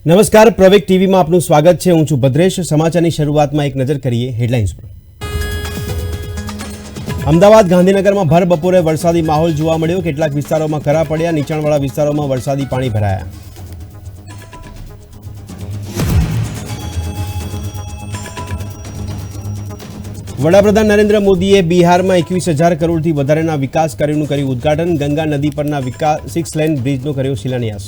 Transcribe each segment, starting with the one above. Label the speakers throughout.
Speaker 1: નમસ્કાર, પ્રવેગ ટીવીમાં આપનું સ્વાગત છે। હું છું ભદ્રેશ। સમાચારની શરૂઆતમાં એક નજર કરીએ હેડલાઇન્સ પર। અમદાવાદ ગાંધીનગરમાં ભર બપોરે વરસાદી માહોલ જોવા મળ્યો। કેટલાક વિસ્તારોમાં કરા પડ્યા, નીચાણવાળા વિસ્તારોમાં વરસાદી પાણી ભરાયા। વડાપ્રધાન નરેન્દ્ર મોદીએ બિહારમાં 21,000 કરોડથી વધારેના વિકાસ કાર્યોનું કર્યું ઉદ્ઘાટન। ગંગા નદી પરના 6 લેન બ્રિજનો કર્યો શિલાન્યાસ।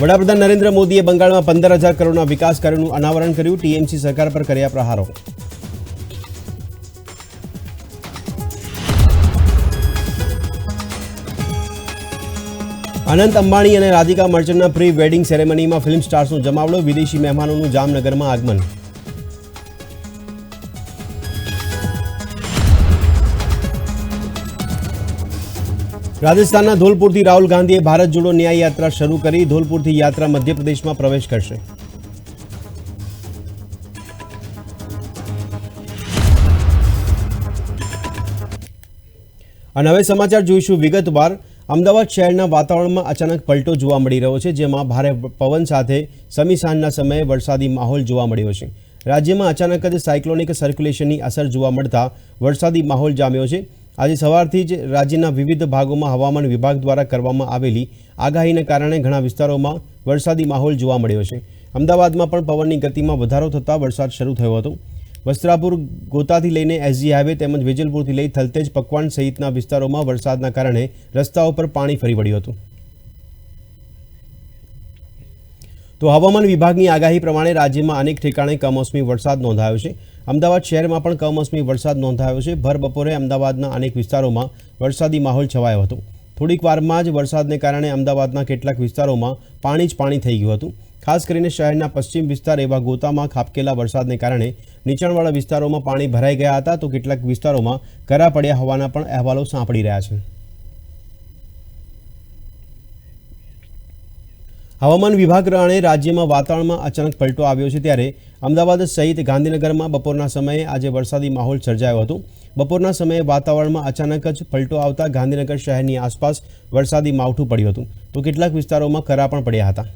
Speaker 1: વડાપ્રધાન નરેન્દ્ર મોદીએ બંગાળમાં 15,000 કરોડના વિકાસ કાર્યોનું અનાવરણ કર્યું। ટીએમસી સરકાર પર કર્યા પ્રહારો। અનંત અંબાણી અને રાધિકા મર્ચન્ટના પ્રી વેડિંગ સેરેમનીમાં ફિલ્મ સ્ટાર્સનો જમાવડો। વિદેશી મહેમાનોનું જામનગરમાં આગમન। રાજસ્થાનના ધોલપુરથી રાહુલ ગાંધીએ ભારત જોડો ન્યાય યાત્રા શરૂ કરી। ધોલપુરથી યાત્રા મધ્યપ્રદેશમાં પ્રવેશ કરશે। અને હવે સમાચાર જોઈશું વિગતવાર। અમદાવાદ શહેરના વાતાવરણમાં અચાનક પલટો જોવા મળી રહ્યો છે, જેમાં ભારે પવન સાથે સમી સાંજના સમયે વરસાદી માહોલ જોવા મળ્યો છે। રાજ્યમાં અચાનક જ સાયક્લોનિક સર્ક્યુલેશનની અસર જોવા મળતા વરસાદી માહોલ જામ્યો છે। આજે સવારથી જ રાજ્યના વિવિધ ભાગોમાં હવામાન વિભાગ દ્વારા કરવામાં આવેલી આગાહીને કારણે ઘણા વિસ્તારોમાં વરસાદી માહોલ જોવા મળ્યો છે। અમદાવાદમાં પણ પવનની ગતિમાં વધારો થતાં વરસાદ શરૂ થયો હતો। વસ્ત્રાપુર ગોતાથી લઈને એસજી હાઈવે તેમજ વેજલપુરથી લઈ થલતેજ પકવાણ સહિતના વિસ્તારોમાં વરસાદના કારણે રસ્તાઓ પર પાણી ફરી વળ્યું હતું। તો હવામાન વિભાગની આગાહી પ્રમાણે રાજ્યમાં અનેક ઠેકાણે કમોસમી વરસાદ નોંધાયો છે। અમદાવાદ શહેરમાં પણ કમોસમી વરસાદ નોંધાયો છે। ભર બપોરે અમદાવાદના અનેક વિસ્તારોમાં વરસાદી માહોલ છવાયો હતો। થોડીક વારમાં જ વરસાદને કારણે અમદાવાદના કેટલાક વિસ્તારોમાં પાણી જ પાણી થઈ ગયું હતું। ખાસ કરીને શહેરના પશ્ચિમ વિસ્તાર એવા ગોતામાં ખાબકેલા વરસાદને કારણે નીચાણવાળા વિસ્તારોમાં પાણી ભરાઈ ગયા હતા, તો કેટલાક વિસ્તારોમાં કરા પડ્યા હોવાના પણ અહેવાલો સાંપડી રહ્યા છે। હવામાન વિભાગ પ્રમાણે રાજ્યમાં વાતાવરણમાં અચાનક પલટો આવ્યો છે, ત્યારે અમદાવાદ સહિત ગાંધીનગરમાં બપોરના સમયે આજે વરસાદી માહોલ સર્જાયો હતો। બપોરના સમયે વાતાવરણમાં અચાનક જ પલટો આવતા ગાંધીનગર શહેરની આસપાસ વરસાદી માવઠું પડ્યું હતું, તો કેટલાક વિસ્તારોમાં કરા પણ પડ્યા હતા।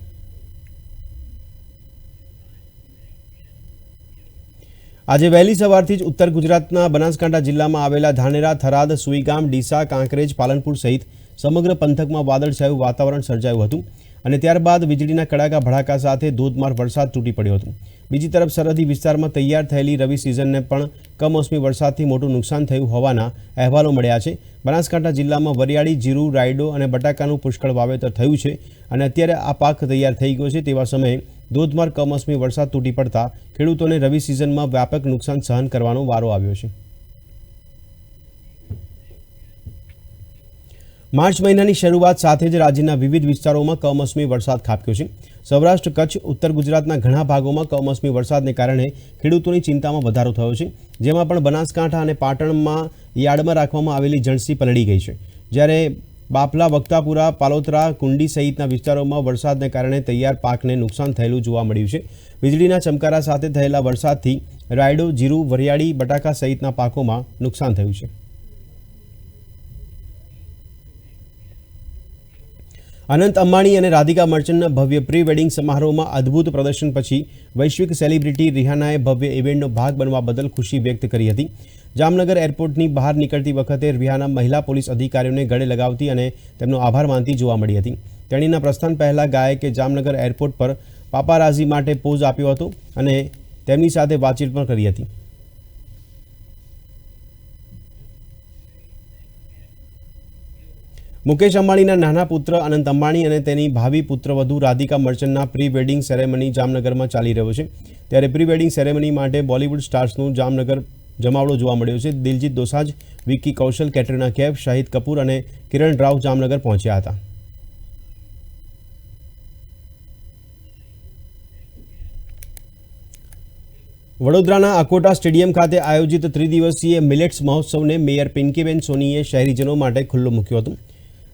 Speaker 1: આજે વહેલી સવારથી જ ઉત્તર ગુજરાતના બનાસકાંઠા જિલ્લામાં આવેલા ધાનેરા, થરાદ, સુઈગામ, ડીસા, કાંકરેજ, પાલનપુર સહિત સમગ્ર પંથકમાં વાદળછાયું વાતાવરણ સર્જાયું હતું અને ત્યારબાદ વીજળીના કડાકા ભડાકા સાથે ધોધમાર વરસાદ તૂટી પડ્યો હતો। બીજી તરફ સરહદી વિસ્તારમાં તૈયાર થયેલી રવિ સિઝનને પણ કમોસમી વરસાદથી મોટું નુકસાન થયું હોવાના અહેવાલો મળ્યા છે। બનાસકાંઠા જિલ્લામાં વરિયાળી, જીરું, રાયડો અને બટાકાનું પુષ્કળ વાવેતર થયું છે અને અત્યારે આ પાક તૈયાર થઈ ગયો છે। તેવા સમયે ધોધમાર કમોસમી વરસાદ તૂટી પડતા ખેડૂતોને રવિ સિઝનમાં વ્યાપક નુકસાન સહન કરવાનો વારો આવ્યો છે। માર્ચ મહિનાની શરૂઆત સાથે જ રાજ્યના વિવિધ વિસ્તારોમાં કમોસમી વરસાદ ખાબક્યો છે। સૌરાષ્ટ્ર, કચ્છ, ઉત્તર ગુજરાતના ઘણા ભાગોમાં કમોસમી વરસાદને કારણે ખેડૂતોની ચિંતામાં વધારો થયો છે, જેમાં પણ બનાસકાંઠા અને પાટણમાં યાર્ડમાં રાખવામાં આવેલી જણસી પલળી ગઈ છે, જ્યારે બાપલા, વક્તાપુરા, પાલોતરા, કુંડી સહિતના વિસ્તારોમાં વરસાદને કારણે તૈયાર પાકને નુકસાન થયેલું જોવા મળ્યું છે। વીજળીના ચમકારા સાથે થયેલા વરસાદથી રાયડો, જીરું, વરિયાળી, બટાકા સહિતના પાકોમાં નુકસાન થયું છે। અનંત અંબાણી અને રાધિકા મર્ચન્ટના ભવ્ય પ્રી વેડિંગ સમારોહમાં અદ્ભુત પ્રદર્શન પછી વૈશ્વિક સેલિબ્રિટી રિહાનાએ ભવ્ય ઇવેન્ટનો ભાગ બનવા બદલ ખુશી વ્યક્ત કરી હતી। જામનગર એરપોર્ટની બહાર નીકળતી વખતે રિહાના મહિલા પોલીસ અધિકારીઓને ગળે લગાવતી અને તેમનો આભાર માનતી જોવા મળી હતી। તેણીના પ્રસ્થાન પહેલા ગાયકે જામનગર એરપોર્ટ પર પાપારાઝી માટે પોઝ આપ્યો હતો અને તેમની સાથે વાતચીત પણ કરી હતી। મુકેશ અંબાણીના નાના પુત્ર અનંત અંબાણી અને તેની ભાવિ પુત્રવધુ રાધિકા મર્ચન્ટના પ્રી વેડિંગ સેરેમની જામનગરમાં ચાલી રહ્યો છે, ત્યારે પ્રી વેડિંગ સેરેમની માટે બોલિવૂડ સ્ટાર્સનું જામનગર જમાવડો જોવા મળ્યો છે। દિલજીત દોસાંજ, વિક્કી કૌશલ, કેટરીના કૈફ, શાહિદ કપૂર અને કિરણ રાવ જામનગર પહોંચ્યા હતા। વડોદરાના અકોટા સ્ટેડિયમ ખાતે આયોજિત ત્રિદિવસીય મિલેટ્સ મહોત્સવને મેયર પિંકીબેન સોનીએ શહેરીજનો માટે ખુલ્લો મૂક્યો હતો।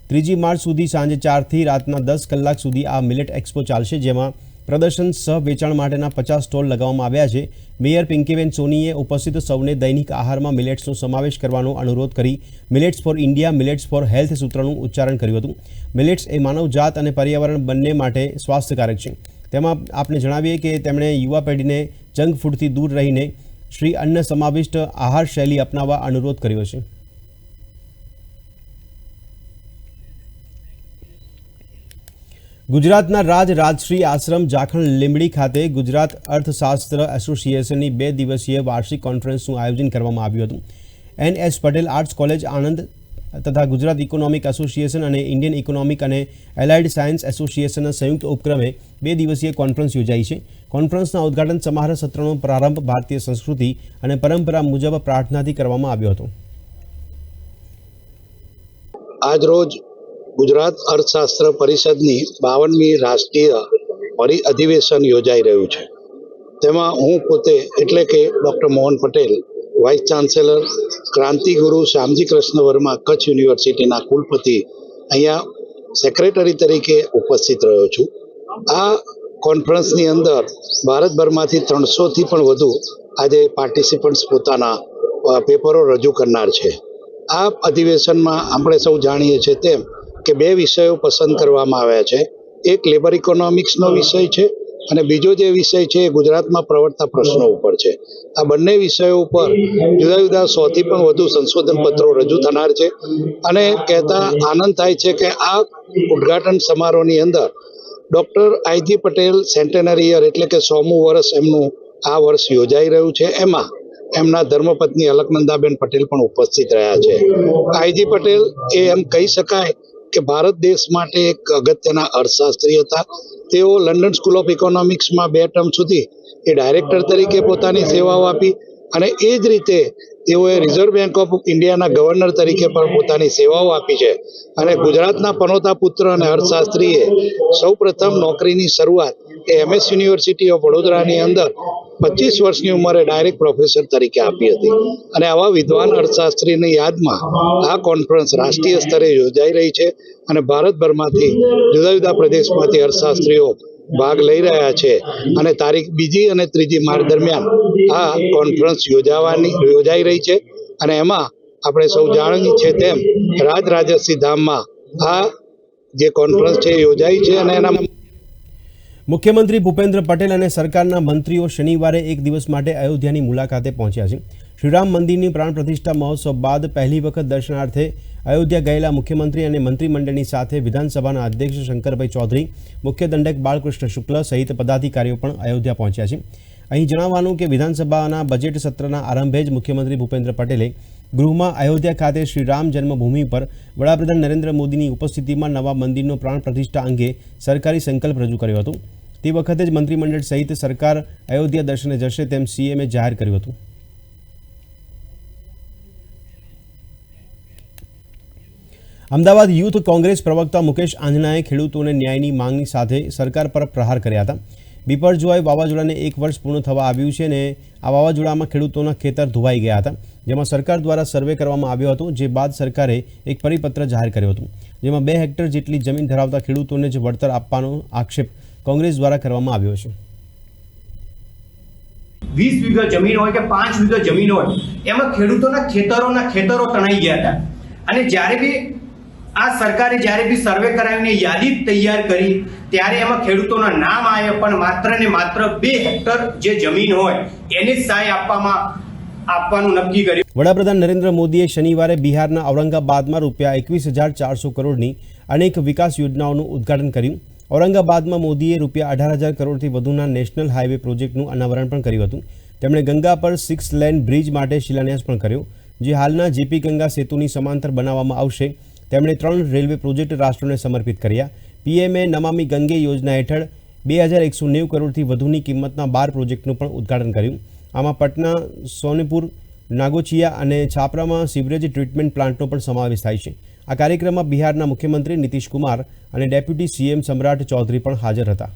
Speaker 1: 3 માર્ચ સુધી સાંજે 4 થી રાતના 10 કલાક સુધી આ મિલેટ એક્સપો ચાલશે, જેમાં પ્રદર્શન સહ વેચાણ માટેના 50 સ્ટોલ લગાવવામાં આવ્યા છે. મેયર પિંકીબેન સોનીએ ઉપસ્થિત સૌને દૈનિક આહારમાં મિલેટ્સનો સમાવેશ કરવાનો અનુરોધ કરી millets for India, millets for health સૂત્રનું ઉચ્ચારણ કર્યું હતું. મિલેટ્સ એ માનવજાત અને પર્યાવરણ બંને માટે સ્વાસ્થ્યકારક છે. તેમાં આપણે જણાવીએ કે તેમણે યુવા પેઢીને જંક ફૂડથી દૂર રહીને શ્રી અન્ન સમાવિષ્ટ આહાર શૈલી અપનાવવા અનુરોધ કર્યો છે. ગુજરાતના રાજશ્રી આશ્રમ જાખણ લીંબડી ખાતે ગુજરાત અર્થશાસ્ત્ર એસોસિએશનની 2 દિવસીય વાર્ષિક કોન્ફરન્સનું આયોજન કરવામાં આવ્યું હતું. NS Patel arts college Anand તથા ગુજરાત ઇકોનોમિક એસોસિએશન અને ઇન્ડિયન ઇકોનોમિક અને એલાઇડ સાયન્સ એસોસિએશનના સંયુક્ત ઉપક્રમે 2 દિવસીય કોન્ફરન્સ યોજાઈ છે. કોન્ફરન્સના ઉદ્ઘાટન સમારોહ સત્રનો પ્રારંભ ભારતીય સંસ્કૃતિ અને પરંપરા મુજબ પ્રાર્થનાથી કરવામાં આવ્યો હતો.
Speaker 2: આજરોજ ગુજરાત અર્થશાસ્ત્ર પરિષદની 52મી રાષ્ટ્રીય અધિવેશન યોજાઈ રહ્યું છે. તેમાં હું પોતે એટલે કે doctor Mohan Patel, vice chancellor, Krantiguru Shyamji Krishna Varma Kutch યુનિવર્સિટીના કુલપતિ, અહીંયા સેક્રેટરી તરીકે ઉપસ્થિત રહ્યો છું. આ કોન્ફરન્સની અંદર ભારતભરમાંથી 300થી પણ વધુ આજે પાર્ટિસિપન્ટ્સ પોતાના પેપરો રજૂ કરનાર છે. આ અધિવેશનમાં આપણે સૌ જાણીએ છીએ તેમ કે 2 વિષયો પસંદ કરવામાં આવ્યા છે. એક લેબર ઇકોનોમિક્સનો વિષય છે અને બીજો જે વિષય છે એ ગુજરાતમાં પ્રવર્તતા પ્રશ્નો ઉપર છે. આ બંને વિષયો ઉપર જુદા જુદા 100થી પણ વધુ સંશોધન પત્રો રજૂ થનાર છે અને કહેતા આનંદ થાય છે કે આ ઉદ્ઘાટન સમારોહની અંદર ડૉક્ટર આઈજી પટેલ સેન્ટેનરી યર એટલે કે 100મું વર્ષ એમનું આ વર્ષ યોજાઈ રહ્યું છે. એમાં એમના ધર્મપત્ની અલકનંદાબેન પટેલ પણ ઉપસ્થિત રહ્યા છે. આઈજી પટેલ એ એમ કહી શકાય કે ભારત દેશ માટે એક અગત્યના અર્થશાસ્ત્રી હતા. તેઓ લંડન સ્કૂલ ઓફ ઇકોનોમિક્સમાં 2 ટર્મ સુધી એ ડાયરેક્ટર તરીકે પોતાની સેવાઓ આપી અને એ જ રીતે તેઓએ રિઝર્વ બેંક ઓફ ઇન્ડિયાના ગવર્નર તરીકે પણ પોતાની સેવાઓ આપી છે. અને ગુજરાતના પનોતા પુત્ર અને અર્થશાસ્ત્રીએ સૌપ્રથમ નોકરીની શરૂઆત એ MS યુનિવર્સિટી ઓફ વડોદરાની અંદર 25 વર્ષની ઉંમરે ડાયરેક્ટ પ્રોફેસર તરીકે આપી હતી. અને આવા વિદ્વાન અર્થશાસ્ત્રીની યાદમાં આ કોન્ફરન્સ રાષ્ટ્રીય સ્તરે યોજાઈ રહી છે અને ભારતભરમાંથી જુદા જુદા પ્રદેશમાંથી અર્થશાસ્ત્રીઓ ભાગ લઈ રહ્યા છે. અને તારીખ 2 અને 3 માર્ચ દરમિયાન આ કોન્ફરન્સ યોજાઈ રહી છે. અને એમાં આપણે સૌ જાણીએ છીએ તેમ રાજરાજસિંહ ધામમાં આ જે કોન્ફરન્સ છે યોજાઈ છે. અને એના
Speaker 1: મુખ્યમંત્રી ભૂપેન્દ્ર પટેલ અને સરકારના મંત્રીઓ શનિવારે 1 દિવસ માટે અયોધ્યાની મુલાકાતે પહોંચ્યા છે. શ્રીરામ મંદિરની પ્રાણ પ્રતિષ્ઠા મહોત્સવ બાદ પહેલી વખત દર્શનાર્થે અયોધ્યા ગયેલા મુખ્યમંત્રી અને મંત્રીમંડળની સાથે વિધાનસભાના અધ્યક્ષ શંકરભાઈ ચૌધરી, મુખ્ય દંડક બાલકૃષ્ણ શુક્લ સહિત પદાધિકારીઓ પણ અયોધ્યા પહોંચ્યા છે. અહીં જણાવવાનું કે વિધાનસભાના બજેટ સત્રના આરંભે જ મુખ્યમંત્રી ભૂપેન્દ્ર પટેલે ગૃહમાં અયોધ્યા ખાતે શ્રી રામ જન્મભૂમિ પર વડાપ્રધાન નરેન્દ્ર મોદીની ઉપસ્થિતિમાં નવા મંદિરનો પ્રાણ પ્રતિષ્ઠા અંગે સરકારી સંકલ્પ રજૂ કર્યો હતો. તે વખતે જ મંત્રીમંડળ સહિત સરકાર અયોધ્યા દર્શને જશે તેમ CMએ જાહેર કર્યું હતું. અમદાવાદ યુથ કોંગ્રેસ પ્રવક્તા મુકેશ આંજણાએ ખેડૂતોને ન્યાયની માંગણી સાથે સરકાર પર પ્રહાર કર્યા હતા. બિપરજોય વાવાઝોડાને 1 વર્ષ પૂર્ણ થવા આવ્યું છે અને આ વાવાઝોડામાં ખેડૂતોના ખેતર ધોવાઈ ગયા હતા, જેમાં સરકાર દ્વારા સર્વે કરવામાં આવ્યો હતો. જે બાદ સરકારે એક પરિપત્ર જાહેર કર્યો હતો, જેમાં 2 હેક્ટર જેટલી જમીન ધરાવતા ખેડૂતોને જ વળતર આપવાનો આક્ષેપ કોંગ્રેસ દ્વારા કરવામાં આવ્યો છે.
Speaker 3: 20 વીઘા જમીન હોય કે 5 વીઘા જમીન હોય, એમાં ખેડૂતોના ખેતરો તણાઈ ગયા હતા. અને જ્યારે બી આ સરકારે જ્યારે બી સર્વે કરાવીને યાદી તૈયાર કરી ત્યારે એમાં ખેડૂતોના નામ આવ્યા, પણ માત્ર ને માત્ર 2 હેક્ટર જે જમીન હોય એને જ સહાય આપવાનું નક્કી કર્યું.
Speaker 1: વડાપ્રધાન નરેન્દ્ર મોદીએ શનિવારે બિહારના ઔરંગાબાદમાં રૂપિયા 21,400 કરોડની અનેક વિકાસ યોજનાઓનું ઉદ્ઘાટન કર્યું. ઔરંગાબાદમાં મોદીએ રૂપિયા 18,000 કરોડથી વધુના નેશનલ હાઈવે પ્રોજેક્ટનું અનાવરણ પણ કર્યું હતું. તેમણે ગંગા પર 6 લેન બ્રિજ માટે શિલાન્યાસ પણ કર્યો, જે હાલના JP ગંગા સેતુની સમાંતર બનાવવામાં આવશે. તેમણે 3 રેલવે પ્રોજેક્ટ રાષ્ટ્રને સમર્પિત કર્યા. PMA નમામી ગંગે યોજના હેઠળ 2,190 કરોડથી વધુની કિંમતના 12 પ્રોજેક્ટનું પણ ઉદ્ઘાટન કર્યું. આમાં પટના, સોનેપુર, નાગોચિયા અને છાપરામાં સિવરેજ ટ્રીટમેન્ટ પ્લાન્ટનો પણ સમાવેશ થાય છે. આ કાર્યક્રમમાં બિહારના મુખ્યમંત્રી નીતિશ કુમાર અને ડેપ્યુટી CM સમ્રાટ ચૌધરી પણ હાજર હતા.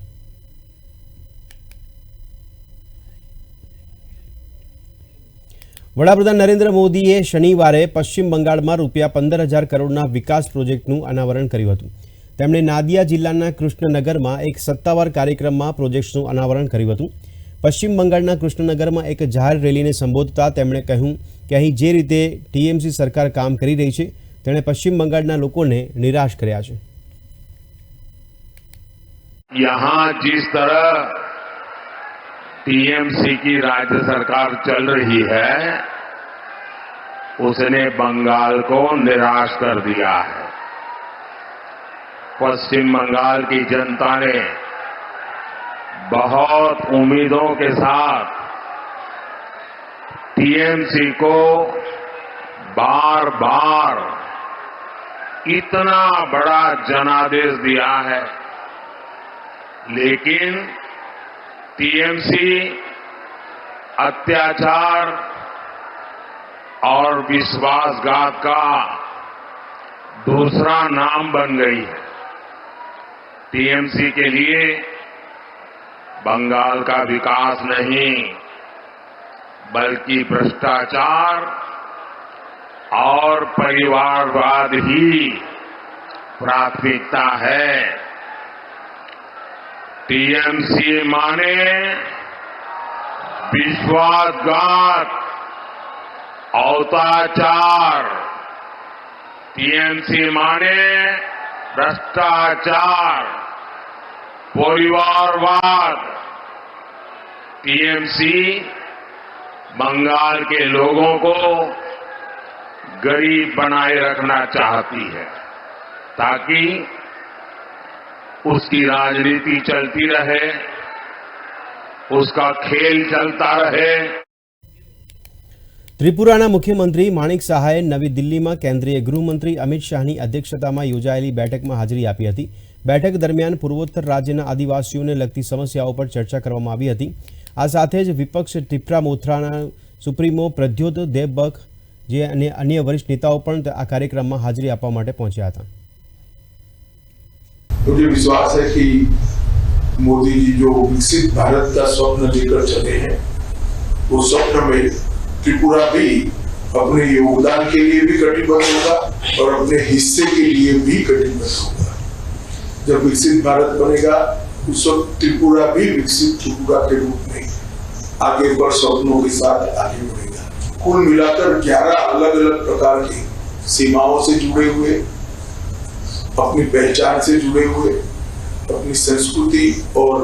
Speaker 1: વડાપ્રધાન નરેન્દ્ર મોદીએ શનિવારે પશ્ચિમ બંગાળમાં રૂપિયા 15,000 કરોડના વિકાસ પ્રોજેક્ટનું અનાવરણ કર્યું હતું. તેમણે નાદિયા જિલ્લાના કૃષ્ણનગરમાં એક સત્તાવાર કાર્યક્રમમાં પ્રોજેક્ટ્સનું અનાવરણ કર્યું હતું. પશ્ચિમ બંગાળના કૃષ્ણનગરમાં એક જાહેર રેલીને સંબોધતા તેમણે કહ્યું કે અહીં જે રીતે ટીએમસી સરકાર કામ કરી રહી છે તેણે પશ્ચિમ બંગાળના લોકોને નિરાશ કર્યા છે.
Speaker 4: यहाँ जिस तरह टीएमसी की राज्य सरकार चल रही है उसने बंगाल को निराश कर दिया है. पश्चिम बंगाल की जनता ने बहुत उम्मीदों के साथ टीएमसी को बार बार इतना बड़ा जनादेश दिया है, लेकिन टीएमसी अत्याचार और विश्वासघात का दूसरा नाम बन गई है. टीएमसी के लिए बंगाल का विकास नहीं बल्कि भ्रष्टाचार और परिवारवाद ही प्राथमिकता है. टीएमसी माने विश्वासघात, अत्याचार. टीएमसी माने भ्रष्टाचार, परिवारवाद. टीएमसी बंगाल के लोगों को गरीब बनाए रखना चाहती है ताकि उसकी राजनीति चलती रहे, उसका खेल चलता रहे.
Speaker 1: ત્રિપુરાના મુખ્યમંત્રી માણિક સાહાએ નવી દિલ્હીમાં કેન્દ્રીય ગૃહમંત્રી અમિત શાહની અધ્યક્ષતામાં યોજાયેલી બેઠકમાં હાજરી આપી હતી. બેઠક દરમિયાન પૂર્વોત્તર રાજ્યના આદિવાસીઓને લગતી સમસ્યાઓ પર ચર્ચા કરવામાં આવી હતી. આ સાથે જ વિપક્ષ ટિપ્રા મોથરાના સુપ્રીમો પ્રદ્યોત દેબબખ જે અને અન્ય વરિષ્ઠ નેતાઓ પણ આ કાર્યક્રમમાં હાજરી આપવા માટે પહોંચ્યા હતા.
Speaker 5: मुझे विश्वास है कि मोदी जी जो विकसित भारत का स्वप्न लेकर चले हैं वो स्वप्न में त्रिपुरा भी अपने योगदान के लिए भी कटिबद्ध होगा और अपने हिस्से के लिए भी कटिबद्ध होगा. जब विकसित भारत बनेगा उस वक्त त्रिपुरा भी विकसित त्रिपुरा के रूप में आगे बढ़ स्वप्नों के साथ आगे बढ़ेगा. कुल मिलाकर 11 अलग अलग प्रकार की सीमाओं से जुड़े हुए, अपनी पहचान से जुड़े हुए, अपनी संस्कृति और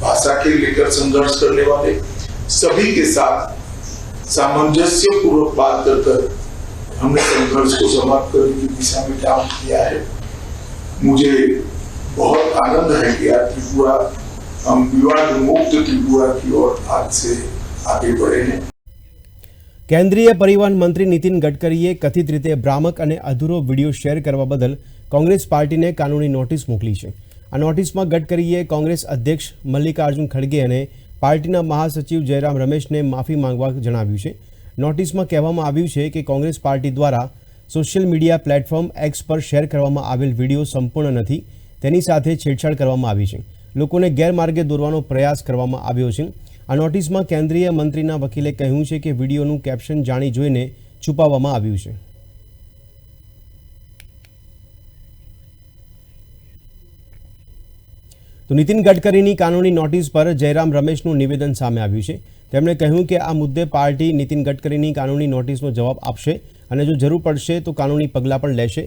Speaker 5: भाषा के लेकर संघर्ष करने वाले सभी के साथ सामंजस्य पूर्वक बात कर हमने संघर्ष को समाप्त करने की दिशा में काम किया है. मुझे बहुत आनंद है कि आज त्रिपुरा हम विवाद मुक्त त्रिपुरा की ओर आज से आगे बढ़े हैं.
Speaker 1: કેન્દ્રીય પરિવહન મંત્રી નીતિન ગડકરીએ કથિત રીતે ભ્રામક અને અધૂરો વિડીયો શેર કરવા બદલ કોંગ્રેસ પાર્ટીને કાનૂની નોટિસ મોકલી છે. આ નોટિસમાં ગડકરીએ કોંગ્રેસ અધ્યક્ષ મલ્લિકાર્જુન ખડગે અને પાર્ટીના મહાસચિવ જયરામ રમેશને માફી માંગવા જણાવ્યું છે. નોટિસમાં કહેવામાં આવ્યું છે કે કોંગ્રેસ પાર્ટી દ્વારા સોશિયલ મીડિયા પ્લેટફોર્મ એક્સ પર શેર કરવામાં આવેલ વિડીયો સંપૂર્ણ નથી, તેની સાથે છેડછાડ કરવામાં આવી છે, લોકોને ગેરમાર્ગે દોરવાનો પ્રયાસ કરવામાં આવ્યો છે. આ નોટિસમાં કેન્દ્રીય મંત્રીના વકીલે કહ્યું છે કે વિડીયોનું કેપ્શન જાણી જોઈને છુપાવવામાં આવ્યું છે. તો નીતિન ગડકરીની કાનૂની નોટિસ પર જયરામ રમેશનું નિવેદન સામે આવ્યું છે. તેમણે કહ્યું કે આ મુદ્દે પાર્ટી નીતિન ગડકરીની કાનૂની નોટિસનો જવાબ આપશે અને જો જરૂર પડશે તો કાનૂની પગલાં પણ લેશે.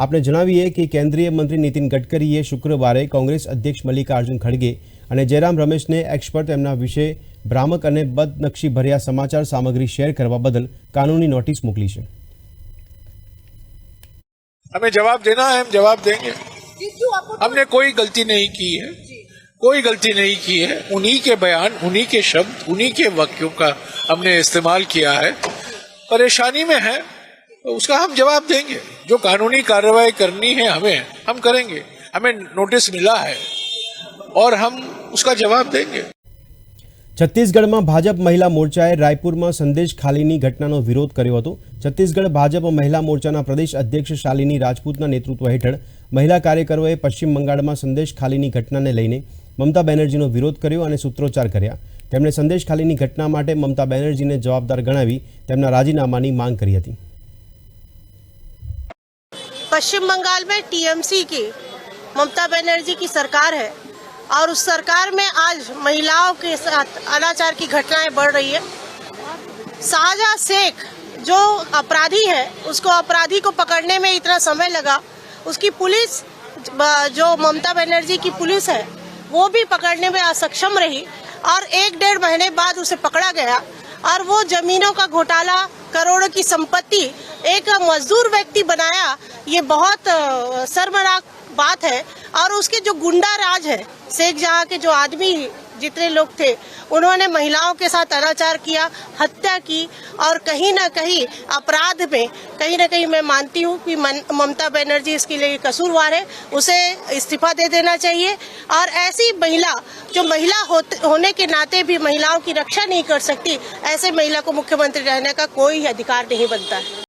Speaker 1: આપણે જણાવીએ કે કેન્દ્રીય મંત્રી નીતિન ગડકરીએ શુક્રવારે કોંગ્રેસ અધ્યક્ષ મલ્લિકાર્જુન ખડગે અને જયરામ રમેશને એક્સ પર તેમના વિશે ભ્રામક અને બદનક્ષીભર્યા સમાચાર સામગ્રી શેર કરવા બદલ કાનૂની નોટિસ મોકલી છે.
Speaker 6: हमें जवाब देना है, हम जवाब देंगे. हमने कोई गलती नहीं की है, कोई गलती नहीं की है. उन्हीं के बयान, उन्हीं के शब्द, उन्हीं के वाक्यों का हमने इस्तेमाल किया है. परेशानी में है तो उसका हम जवाब देंगे. जो कानूनी कार्रवाई करनी है हमें, हम करेंगे. हमें नोटिस मिला है और हम उसका जवाब देंगे.
Speaker 1: છત્તીસગઢમાં ભાજપ મહિલા મોરચાએ રાયપુરમાં સંદેશ ખાલીની ઘટનાનો વિરોધ કર્યો હતો. છત્તીસગઢ ભાજપ મહિલા મોરચાના પ્રદેશ અધ્યક્ષ શાલિની રાજપૂતના નેતૃત્વ હેઠળ મહિલા કાર્યકરોએ પશ્ચિમ બંગાળમાં સંદેશ ખાલીની ઘટનાને લઈને મમતા બેનર્જીનો વિરોધ કર્યો અને સૂત્રોચ્ચાર કર્યા. તેમણે સંદેશ ખાલીની ઘટના માટે મમતા બેનર્જીને જવાબદાર ગણાવી તેમના રાજીનામાની માંગ કરી હતી.
Speaker 7: पश्चिम बंगाल में टीएमसी की ममता बनर्जी की सरकार है और उस सरकार में आज महिलाओं के साथ अनाचार की घटनाएं बढ़ रही है। शाहजहां शेख जो अपराधी है, उसको अपराधी को पकड़ने में इतना समय लगा, उसकी पुलिस जो ममता बनर्जी की पुलिस है वो भी पकड़ने में असक्षम रही और 1-1.5 महीने बाद उसे पकड़ा गया और वो जमीनों का घोटाला, करोड़ों की संपत्ति एक मजदूर व्यक्ति बनाया। ये बहुत शर्मनाक बात है। और उसके जो गुंडा राज है, शेख जहां के जो आदमी जितने लोग थे, उन्होंने महिलाओं के साथ अनाचार किया, हत्या की और कहीं ना कहीं अपराध में कहीं ना कहीं मैं मानती हूँ कि ममता बनर्जी इसके लिए कसूरवार है, उसे इस्तीफा दे देना चाहिए। और ऐसी महिला जो महिला होने के नाते भी महिलाओं की रक्षा नहीं कर सकती, ऐसे महिला को मुख्यमंत्री रहने का कोई अधिकार नहीं बनता है।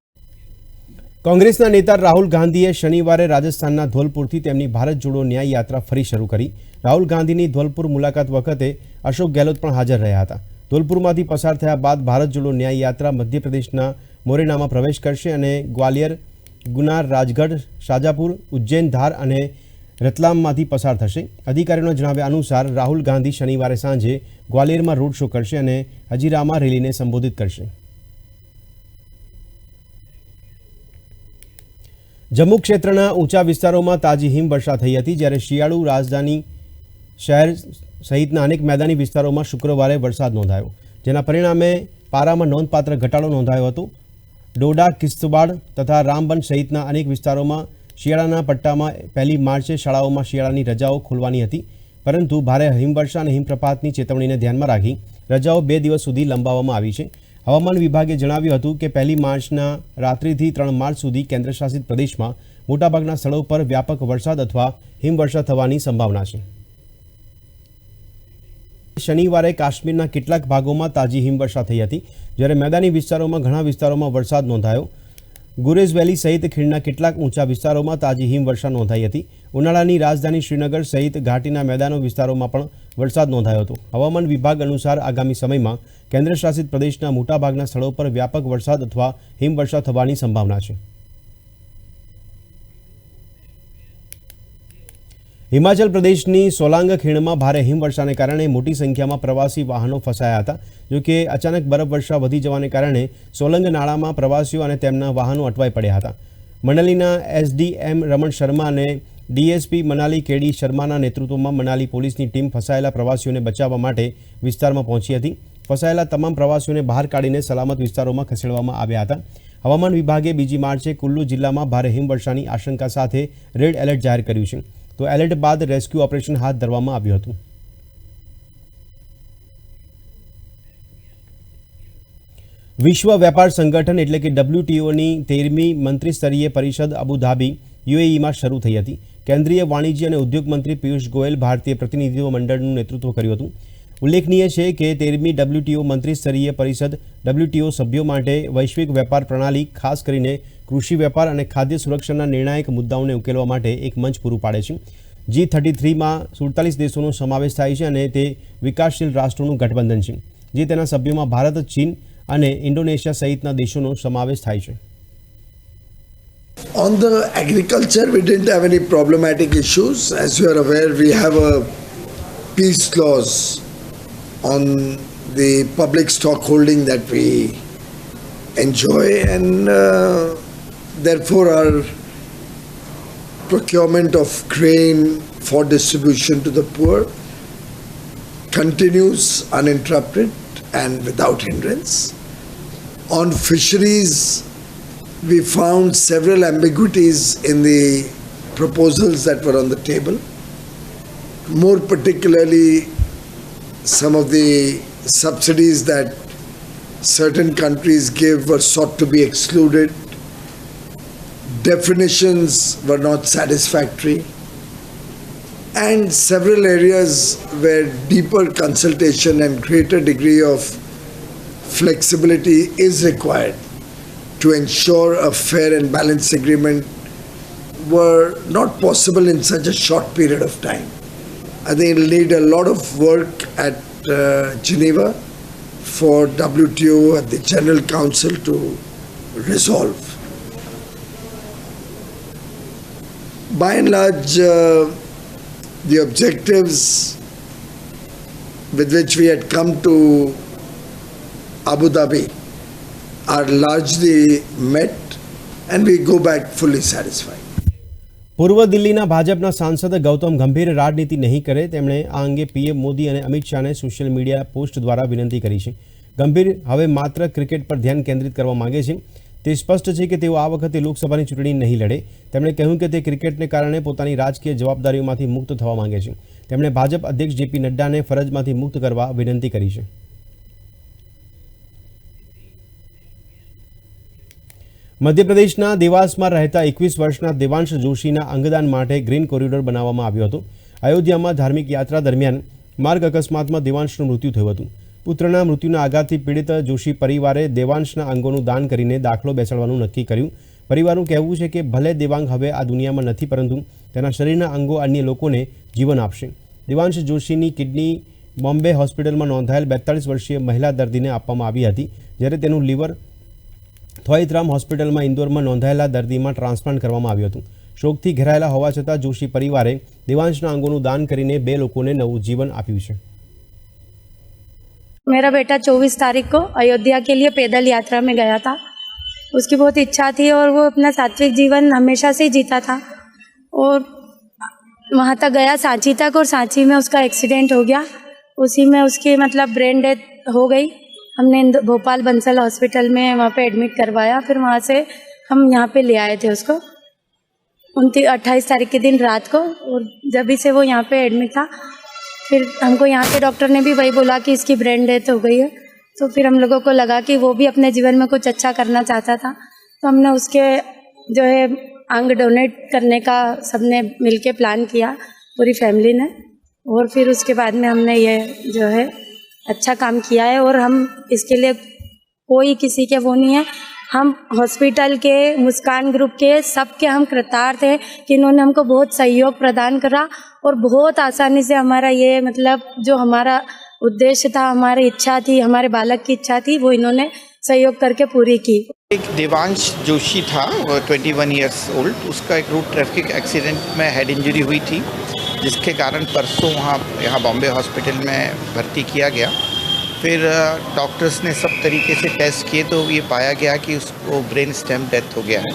Speaker 1: કોંગ્રેસના નેતા રાહુલ ગાંધીએ શનિવારે રાજસ્થાનના ધોલપુરથી તેમની ભારત જોડો ન્યાય યાત્રા ફરી શરૂ કરી। રાહુલ ગાંધીની ધોલપુર મુલાકાત વખતે અશોક ગેહલોત પણ હાજર રહ્યા હતા। ધોલપુરમાંથી પસાર થયા બાદ ભારત જોડો ન્યાય યાત્રા મધ્યપ્રદેશના મોરેનામાં પ્રવેશ કરશે અને ગ્વાલિયર, ગુના, રાજગઢ, શાજાપુર, ઉજ્જૈન, ધાર અને રતલામમાંથી પસાર થશે। અધિકારીઓના જણાવ્યા અનુસાર રાહુલ ગાંધી શનિવારે સાંજે ગ્વાલિયરમાં રોડ શો કરશે અને હજીરામાં રેલીને સંબોધિત કરશે। જમ્મુ ક્ષેત્રના ઊંચા વિસ્તારોમાં તાજી હિમવર્ષા થઈ હતી, જ્યારે શિયાળુ રાજધાની શહેર સહિતના અનેક મેદાની વિસ્તારોમાં શુક્રવારે વરસાદ નોંધાયો, જેના પરિણામે પારામાં નોંધપાત્ર ઘટાડો નોંધાયો હતો। ડોડા, કિશ્તવાડ તથા રામબન સહિતના અનેક વિસ્તારોમાં શિયાળાના પટ્ટામાં 1 માર્ચે શાળાઓમાં શિયાળાની રજાઓ ખોલવાની હતી, પરંતુ ભારે હિમવર્ષા અને હિમપ્રપાતની ચેતવણીને ધ્યાનમાં રાખી રજાઓ 2 દિવસ સુધી લંબાવવામાં આવી છે। હવામાન વિભાગે જણાવ્યું હતું કે 1 માર્ચના રાત્રિથી 3 માર્ચ સુધી કેન્દ્રશાસિત પ્રદેશમાં મોટાભાગના સ્થળો પર વ્યાપક વરસાદ અથવા હિમવર્ષા થવાની સંભાવના છે। શનિવારે કાશ્મીરના કેટલાક ભાગોમાં તાજી હિમવર્ષા થઈ હતી, જ્યારે મેદાની વિસ્તારોમાં ઘણા વિસ્તારોમાં વરસાદ નોંધાયો। ગુરેઝ વેલી સહિત ખીણના કેટલાક ઊંચા વિસ્તારોમાં તાજી હિમવર્ષા નોંધાઈ હતી। ઉનાળાની રાજધાની શ્રીનગર સહિત ઘાટીના મેદાનો વિસ્તારોમાં પણ વરસાદ નોંધાયો હતો। હવામાન વિભાગ અનુસાર આગામી સમયમાં કેન્દ્રશાસિત પ્રદેશના મોટાભાગના સ્થળો પર વ્યાપક વરસાદ અથવા હિમવર્ષા થવાની સંભાવના છે। હિમાચલ પ્રદેશની સોલાંગ ખીણમાં ભારે હિમવર્ષાને કારણે મોટી સંખ્યામાં પ્રવાસી વાહનો ફસાયા હતા। જોકે અચાનક બરફવર્ષા વધી જવાને કારણે સોલંગ નાળામાં પ્રવાસીઓ અને તેમના વાહનો અટવાઈ પડ્યા હતા। મનાલીના એસડીએમ રમણ શર્મા અને ડીએસપી મનાલી કેડી શર્માના નેતૃત્વમાં મનાલી પોલીસની ટીમ ફસાયેલા પ્રવાસીઓને બચાવવા માટે વિસ્તારમાં પહોંચી હતી। ફસાયેલા તમામ પ્રવાસીઓને બહાર કાઢીને સલામત વિસ્તારોમાં ખસેડવામાં આવ્યા હતા। હવામાન વિભાગે 2 માર્ચે કુલ્લુ જિલ્લામાં ભારે હિમવર્ષાની આશંકા સાથે રેડ એલર્ટ જાહેર કર્યું છે, તો એલર્ટ બાદ રેસ્ક્યુ ઓપરેશન હાથ ધરવામાં આવ્યું હતું। વિશ્વ વેપાર સંગઠન એટલે કે WTOની 13મી મંત્રીસ્તરીય પરિષદ અબુધાબી યુએઈમાં શરૂ થઈ હતી। કેન્દ્રીય વાણિજ્ય અને ઉદ્યોગ મંત્રી પિયુષ ગોયલ ભારતીય પ્રતિનિધિત્વ મંડળનું નેતૃત્વ કર્યું હતું। ઉલ્લેખનીય છે કે 13મી WTO મંત્રીસ્તરીય પરિષદ WTO સભ્યો માટે વૈશ્વિક વેપાર પ્રણાલી, ખાસ કરીને કૃષિ વેપાર અને ખાદ્ય સુરક્ષાના નિર્ણાયક મુદ્દાઓને ઉકેલવા માટે એક મંચ પૂરું પાડે છે। G33માં 47 દેશોનો સમાવેશ થાય છે અને તે વિકાસશીલ રાષ્ટ્રોનું ગઠબંધન છે, જે તેના સભ્યોમાં ભારત, ચીન અને ઇન્ડોનેશિયા સહિતના દેશોનો સમાવેશ થાય છે।
Speaker 8: On the agriculture, we didn't have any problematic issues. As you are aware, we have a peace clause on the public stock holding that we enjoy, and therefore our procurement of grain for distribution to the poor continues uninterrupted and without hindrance. On fisheries, we found several ambiguities in the proposals that were on the table. More particularly, some of the subsidies that certain countries give were sought to be excluded. Definitions were not satisfactory. And several areas where deeper consultation and greater degree of flexibility is required to ensure a fair and balanced agreement were not possible in such a short period of time. I think it will need a lot of work at Geneva for WTO and the General Council to resolve. by and large, the objectives with which we had come to Abu Dhabi are largely met, and we go back fully satisfied.
Speaker 1: પૂર્વ દિલ્હીના ભાજપના સાંસદ ગૌતમ ગંભીર રાજનીતિ નહીં કરે તેમણે આ અંગે પીએમ મોદી અને અમિત શાહને સોશિયલ મીડિયા પોસ્ટ દ્વારા વિનંતી કરી છે. ગંભીર હવે માત્ર ક્રિકેટ પર ધ્યાન કેન્દ્રિત કરવા માંગે છે. તે સ્પષ્ટ છે કે તેઓ આ વખતે લોકસભાની ચૂંટણી નહીં લડે. તેમણે કહ્યું કે તે ક્રિકેટને કારણે પોતાની રાજકીય જવાબદારીઓમાંથી મુક્ત થવા માંગે છે. તેમણે ભાજપ અધ્યક્ષ જેપી નડ્ડાને ફરજમાંથી મુક્ત કરવા વિનંતી કરી છે. મધ્યપ્રદેશના દેવાસમાં રહેતા 21 વર્ષના દેવાંશ જોશીના અંગદાન માટે ગ્રીન કોરિડોર બનાવવામાં આવ્યો હતો. અયોધ્યામાં ધાર્મિક યાત્રા દરમિયાન માર્ગ અકસ્માતમાં દેવાંશનું મૃત્યુ થયું હતું. પુત્રના મૃત્યુના આઘાતથી પીડિત જોશી પરિવારે દેવાંશના અંગોનું દાન કરીને દાખલો બેસાડવાનું નક્કી કર્યું. પરિવારનું કહેવું છે કે ભલે દેવાંગ હવે આ દુનિયામાં નથી, પરંતુ તેના શરીરના અંગો અન્ય લોકોને જીવન આપશે. દેવાંશ જોશીની કિડની બોમ્બે હોસ્પિટલમાં નોંધાયેલ 42 વર્ષીય મહિલા દર્દીને આપવામાં આવી હતી, જ્યારે તેનું લીવર થોઈતરામ હોસ્પિટલમાં ઇન્દોરમાં નોંધાયેલા દર્દીમાં ટ્રાન્સપ્લાન્ટ કરવામાં આવ્યું હતું. શોકથી ઘેરાયેલા હોવા છતાં જોશી પરિવારે દેવાંશના અંગોનું દાન કરીને 2 લોકોને નવું જીવન આપ્યું છે.
Speaker 9: मेरा बेटा 24 तारीख को अयोध्या के लिए पैदल यात्रा में गया था. उसकी बहुत इच्छा थी और वो अपना सात्विक जीवन हमेशा से ही जीता था. और वहाँ तक गया सांची तक, और सांची में उसका एक्सीडेंट हो गया. उसी में उसकी मतलब ब्रेन डेथ हो गई. हमने भोपाल बंसल हॉस्पिटल में वहाँ पे एडमिट करवाया. फिर वहाँ से हम यहाँ पे ले आए थे उसको 28 तारीख के दिन रात को. और जब भी से वो यहाँ पे एडमिट था, फिर हमको यहाँ के डॉक्टर ने भी वही बोला कि इसकी ब्रेन डेथ हो गई है. तो फिर हम लोगों को लगा कि वो भी अपने जीवन में कुछ अच्छा करना चाहता था. तो हमने उसके जो है अंग डोनेट करने का सबने मिलके प्लान किया, पूरी फैमिली ने. और फिर उसके बाद में हमने ये जो है अच्छा काम किया है. और हम इसके लिए कोई किसी के वो नहीं है. हम हॉस्पिटल के, मुस्कान ग्रुप के, सब के हम कृतार्थ हैं कि इन्होंने हमको बहुत सहयोग प्रदान करा. और बहुत आसानी से हमारा ये मतलब जो हमारा उद्देश्य था, हमारी इच्छा थी, हमारे बालक की इच्छा थी, वो इन्होंने सहयोग करके पूरी की.
Speaker 10: एक देवांश जोशी था, 21 ईयर्स ओल्ड. उसका एक रोड ट्रैफिक एक्सीडेंट में हेड इंजरी हुई थी, जिसके कारण परसों यहाँ बॉम्बे हॉस्पिटल में भर्ती किया गया. फिर डॉक्टर्स ने सब तरीके से टेस्ट किए तो ये पाया गया कि उसको ब्रेन स्टेम डेथ हो गया है.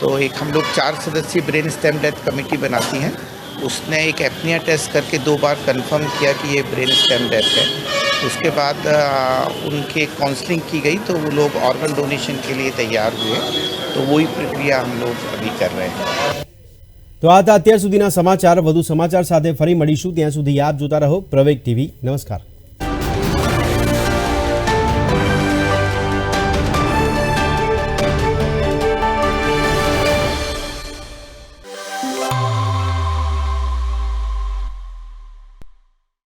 Speaker 10: तो एक हम लोग 4 सदस्यीय ब्रेन स्टेम डेथ कमेटी बनाती हैं. उसने एक एपनिया टेस्ट करके 2 बार कंफर्म किया कि ये ब्रेन स्टेम डेथ है. उसके बाद उनके काउंसलिंग की गई तो वो लोग ऑर्गन डोनेशन के लिए तैयार हुए. तो वही प्रक्रिया हम लोग अभी कर रहे हैं.
Speaker 1: તો આ હતા અત્યાર સુધીના સમાચાર. વધુ સમાચાર સાથે ફરી મળીશું. ત્યાં સુધી આપ જોતા રહો પ્રવેગ ટીવી. નમસ્કાર.